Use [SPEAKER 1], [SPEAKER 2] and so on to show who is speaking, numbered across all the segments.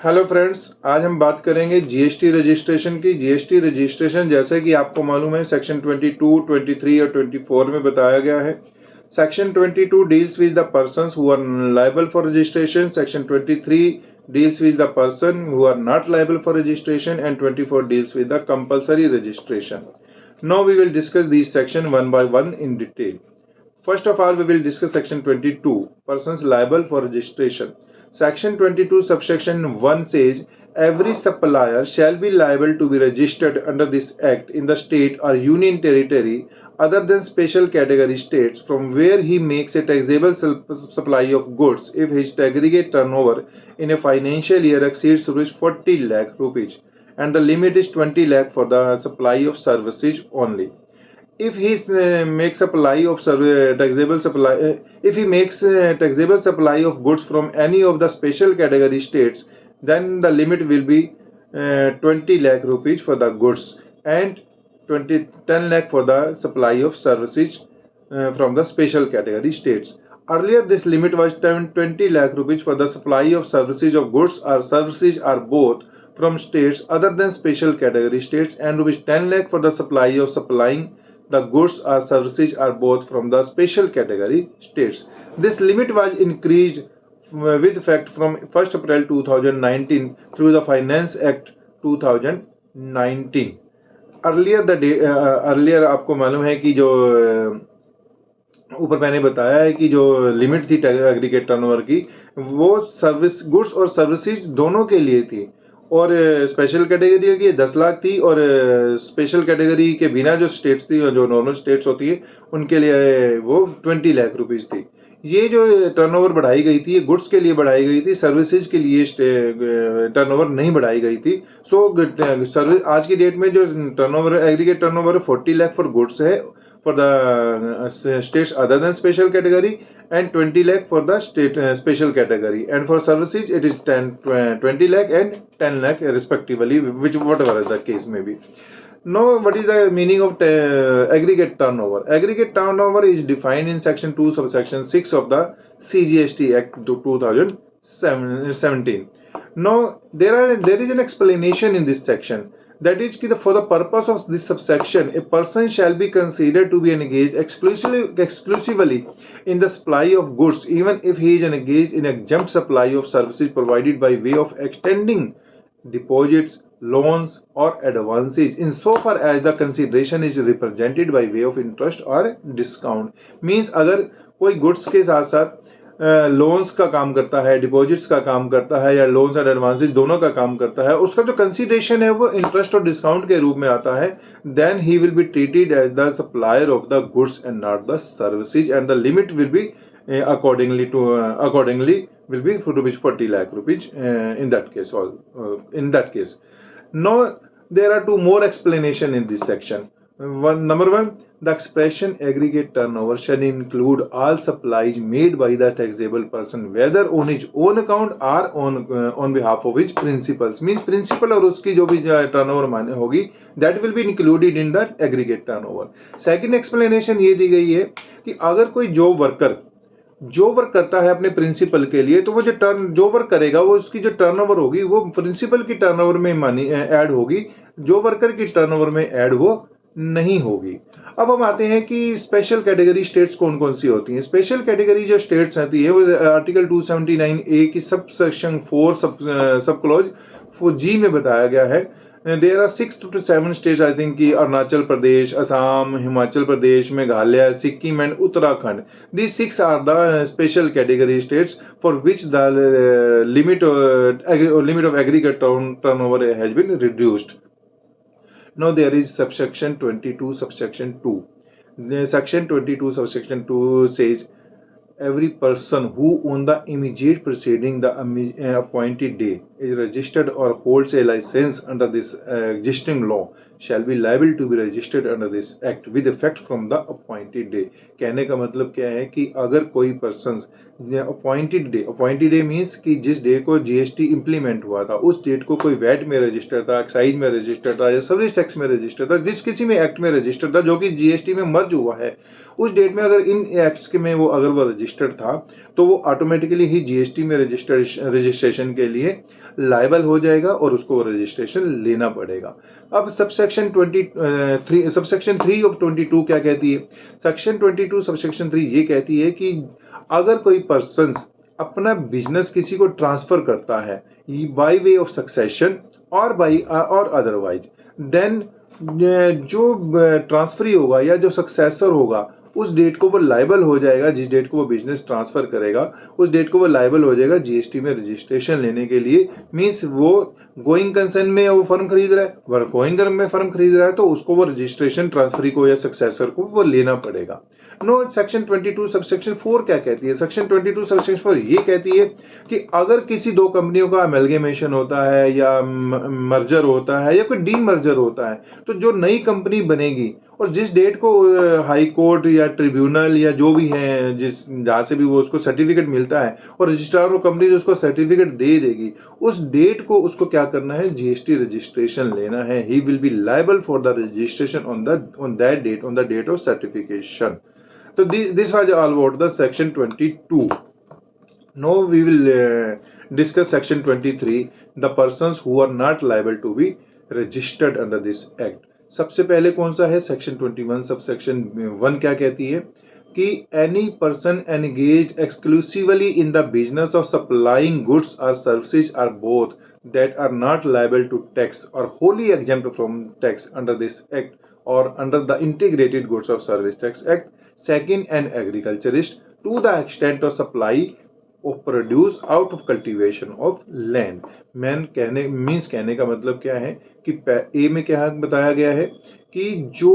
[SPEAKER 1] Hello friends, आज हम बात करेंगे जीएसटी रजिस्ट्रेशन की। जीएसटी रजिस्ट्रेशन जैसे कि आपको मालूम है सेक्शन 22, 23 और 24 में बताया गया है। Section 22 deals with the persons who are liable for registration, section 23 deals with the person who are not liable for registration and 24 deals with the compulsory registration. Now we will discuss these section one by one in detail. First of all, we will discuss section 22, persons liable for registration. Section 22 subsection 1 says every supplier shall be liable to be registered under this act in the state or union territory other than special category states from where he makes a taxable supply of goods if his aggregate turnover in a financial year exceeds rupees 40 lakh rupees and the limit is 20 lakh for the supply of services only. If he makes supply of taxable supply, if he makes taxable supply of goods from any of the special category states, then the limit will be 20 lakh rupees for the goods and 10 lakh for the supply of services from the special category states. Earlier, this limit was 20 lakh rupees for the supply of services of goods or services are both from states other than special category states and rupees 10 lakh for the supply of supplying the goods or services are both from the special category states. This limit was increased with effect from 1st April 2019 through the Finance Act 2019. Earlier आपको मालूम है कि जो ऊपर मैंने बताया है कि जो लिमिट थी एग्रीगेट टर्नओवर की वो सर्विस गुड्स और सर्विसेज दोनों के लिए थी और स्पेशल कैटेगरी की 10 लाख थी और स्पेशल कैटेगरी के बिना जो स्टेट्स थी और जो नॉर्मल स्टेट्स होती है उनके लिए वो 20 लाख रुपीस थी। ये जो टर्नओवर बढ़ाई गई थी ये गुड्स के लिए बढ़ाई गई थी, सर्विसेज के लिए टर्नओवर नहीं बढ़ाई गई थी। सर्विस आज की डेट में जो turnover aggregate turnover 40 lakh for goods है for the states other than special category and 20 lakh for the state special category, and for services it is 20 lakh and 10 lakh respectively, which whatever the case may be. Now what is the meaning of aggregate turnover? Aggregate turnover is defined in section 2 subsection 6 of the CGST Act 2017. Now there is an explanation in this section. That is, for the purpose of this subsection, a person shall be considered to be engaged exclusively in the supply of goods, even if he is engaged in exempt supply of services provided by way of extending deposits, loans, or advances, insofar as the consideration is represented by way of interest or discount. Means अगर कोई goods के साथ साथ loans का काम करता है, deposits का काम करता है या लोन्स एंड एडवांसेस दोनों का काम करता है, उसका जो कंसीडरेशन है वो इंटरेस्ट और डिस्काउंट के रूप में आता है, then he will be treated as the supplier of the goods and not the services and the limit will be accordingly will be rupees 40 lakh rupees in that case. Now there are two more explanation in this section. Number one, the expression aggregate turnover shall include all supplies made by the taxable person, whether on his own account or on behalf of his principals. Means principal और उसकी जो भी turnover माने होगी, that will be included in that aggregate turnover. Second explanation ये दी गई है कि अगर कोई जो वर्क करता है अपने प्रिंसिपल के लिए, तो वो जो वर्क करेगा वो उसकी जो टर्नओवर होगी वो प्रिंसिपल की टर्नओवर में मानी ऐड होगी, जो वर्कर की टर्नओवर में ऐड वो नहीं होगी। अब हम आते हैं कि स्पेशल कैटेगरी स्टेट्स कौन कौन सी होती हैं। स्पेशल कैटेगरी जो स्टेट्स आती है वो आर्टिकल 279A की सब सेक्शन 4 सब क्लॉज जी में बताया गया है। There are 6 to 7 states I think की Arunachal Pradesh, Assam, Himachal Pradesh, Meghalaya, Sikkim and Uttarakhand. These 6 are the special category states for which the limit of aggregate turnover has been reduced. Now there is subsection 22 subsection 2. Section 22 subsection 2 says every person who on the immediate preceding the appointed day is registered or holds a license under this existing law shall be liable to be registered under this act with effect from the appointed day। कहने का मतलब क्या है कि अगर कोई person appointed day means कि जिस डे को जीएसटी इंप्लीमेंट हुआ था उस डेट को कोई वैट में रजिस्टर था, एक्साइज में रजिस्टर था या सर्विस टैक्स में रजिस्टर था, जिस किसी में एक्ट में रजिस्टर था जो कि जीएसटी में मर्ज हुआ है, उस डेट में अगर इन एक्ट्स के में वो अगर वो रजिस्टर्ड था तो वो ऑटोमेटिकली ही जीएसटी में रजिस्ट्रेशन के लिए लायबल हो जाएगा और उसको रजिस्ट्रेशन लेना पड़ेगा। अब सबसेक्शन 3 ऑफ 22 क्या कहती है? सेक्शन 22 सबसेक्शन 3 ये कहती है कि अगर कोई पर्सन अपना बिजनेस किसी को ट्रांसफर करता है बाय वे ऑफ सक्सेशन और अदरवाइज, देन जो ट्रांसफरी होगा या जो सक्सेसर होगा उस डेट को वो लायबल हो जाएगा, जिस डेट को वो बिजनेस ट्रांसफर करेगा उस डेट को वो लायबल हो जाएगा जीएसटी में रजिस्ट्रेशन लेने के लिए। मींस वो गोइंग कंसर्न में वो फर्म खरीद रहा है, वो गोइंग में फर्म खरीद रहा है तो उसको वो रजिस्ट्रेशन ट्रांसफरी को या सक्सेसर को वो लेना पड़ेगा। नो सेक्शन 22 सबसेक्शन 4 क्या कहती है? सेक्शन 22 सबसेक्शन 4 ये कहती है कि अगर किसी दो कंपनियों का अमेलगेमेशन होता है या मर्जर होता है या कोई डी मर्जर होता है तो जो नई कंपनी बनेगी और जिस डेट को हाई कोर्ट या ट्रिब्यूनल या जो भी है जिस जहाँ से भी वो उसको सर्टिफिकेट मिलता है और रजिस्ट्रार ऑफ कंपनी जो उसको सर्टिफिकेट दे देगी उस डेट को उसको क्या करना है? जीएसटी रजिस्ट्रेशन लेना है। He will be liable for the registration on the date of certification. So this was all about the section 22. Now we will discuss section 23, the persons who are not liable to be registered under this act। सबसे पहले कौन सा है? Section 21 subsection 1 क्या कहती है कि any person engaged exclusively in the business of supplying goods or services or both that are not liable to tax or wholly exempt from tax under this act or under the integrated goods of service tax act, second an agriculturist to the extent of supply of produce out of cultivation of land। कहने का मतलब क्या है कि ए में क्या बताया गया है कि जो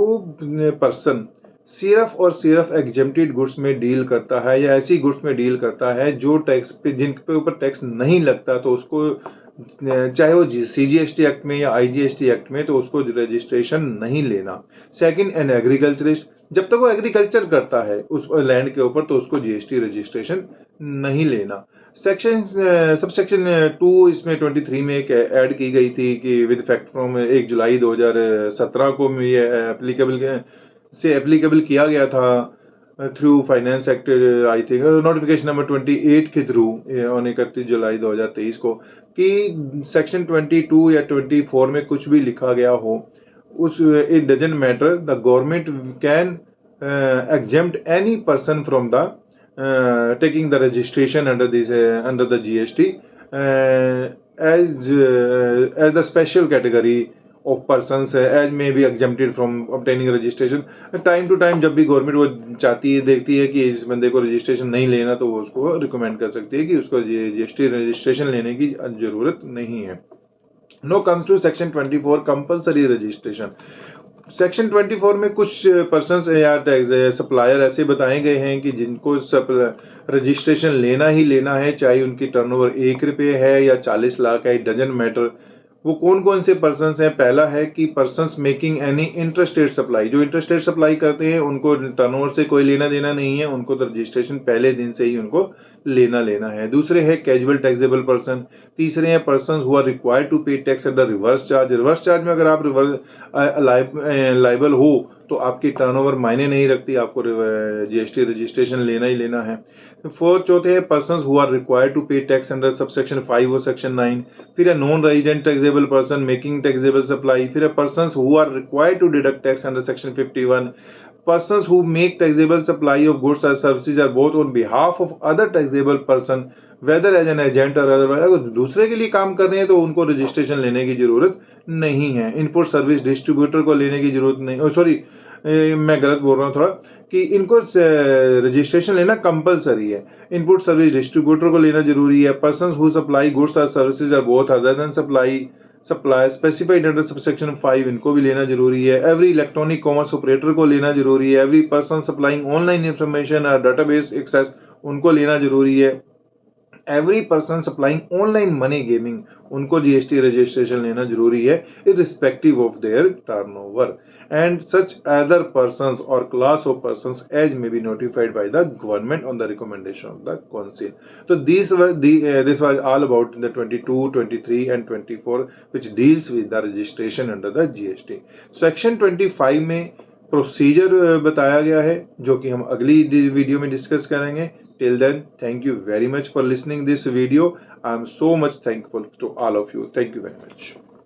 [SPEAKER 1] पर्सन सिर्फ और सिर्फ एग्जेम्प्टेड गुड्स में डील करता है या ऐसी गुड्स में डील करता है जो टैक्स पे जिनके ऊपर टैक्स नहीं लगता तो उसको चाहे वो सीजीएसटी एक्ट में या आईजीएसटी एक्ट में तो उसको रजिस्ट्रेशन नहीं लेना। सेकंड एन एग्रीकल्चरिस्ट, जब तक वो एग्रीकल्चर करता है उस लैंड के ऊपर तो उसको जीएसटी रजिस्ट्रेशन नहीं लेना। सेक्शन सबसेक्शन 2 इसमें 23 में एक ऐड की गई थी कि विद इफेक्ट फ्रॉम 1 जुलाई 2017 को ये एप्लीकेबल किया गया था through finance act I think notification number 28 के थ्रू ऑन 31 जुलाई 2023 को कि सेक्शन 22 या 24 में कुछ भी लिखा गया हो उस it doesn't matter, the government can exempt any person from the taking the registration under the GST as the special category of persons as may be exempted from obtaining registration। Time to time जब भी government वो चाहती है देखती है कि इस बंदे को रजिस्ट्रेशन नहीं लेना तो वो उसको रिकमेंड कर सकती है कि उसको जीएसटी रजिस्ट्रेशन लेने की जरूरत नहीं है। No comes to section 24 compulsory registration. Section 24 में कुछ पर्सन्स या सप्लायर ऐसे बताए गए हैं कि जिनको रजिस्ट्रेशन लेना ही लेना है, चाहे उनकी टर्नओवर 1 रुपये है या 40 लाख है, इट डजंट मैटर। वो कौन कौन से पर्सन्स हैं? पहला है कि persons making any interstate supply, जो इंटरस्टेट सप्लाई करते हैं उनको टर्नओवर से कोई लेना देना नहीं है, उनको तो रजिस्ट्रेशन पहले दिन से ही उनको लेना है। दूसरे है कैजुअल टैक्सेबल पर्सन। तीसरे हैं persons who are required to pay tax under reverse charge. Reverse charge में अगर आप लाइबल हो तो आपकी टर्नओवर मायने नहीं रखती, आपको जीएसटी रजिस्ट्रेशन लेना ही लेना है। चौथे है persons who are required to pay tax under subsection 5 और सेक्शन 9। फिर है non resident taxable person making taxable supply. फिर है persons who are required to deduct tax under section 51। Persons who make taxable supply of goods or services are both on behalf of other taxable person whether as an agent or otherwise। अगर दूसरे के लिए काम कर रहे हैं तो उनको रजिस्ट्रेशन लेने की जरूरत नहीं है। इनपुट सर्विस डिस्ट्रीब्यूटर को लेने की जरूरत नहीं, सॉरी मैं गलत बोल रहा हूँ थोड़ा, कि इनको रजिस्ट्रेशन लेना कंपलसरी है। इनपुट सर्विस डिस्ट्रीब्यूटर को लेना जरूरी है। पर्सन्स हु सप्लाई गुड्स और services are both other than supply specified under subsection 5, इनको भी लेना जरूरी है। एवरी इलेक्ट्रॉनिक कॉमर्स ऑपरेटर को लेना जरूरी है। Every person supplying online information और डाटाबेस एक्सेस, उनको लेना जरूरी है। Every person supplying online money gaming, उनको जीएसटी रजिस्ट्रेशन लेना जरूरी है irrespective of their turnover, and such other persons और class of persons as may be notified by the government on the recommendation of the council. So this was all about the 22, 23 and 24 which deals with the registration under the GST. Section 25 में procedure बताया गया है जो कि हम अगली video में discuss करेंगे. Till then, thank you very much for listening this video. I am so much thankful to all of you. Thank you very much.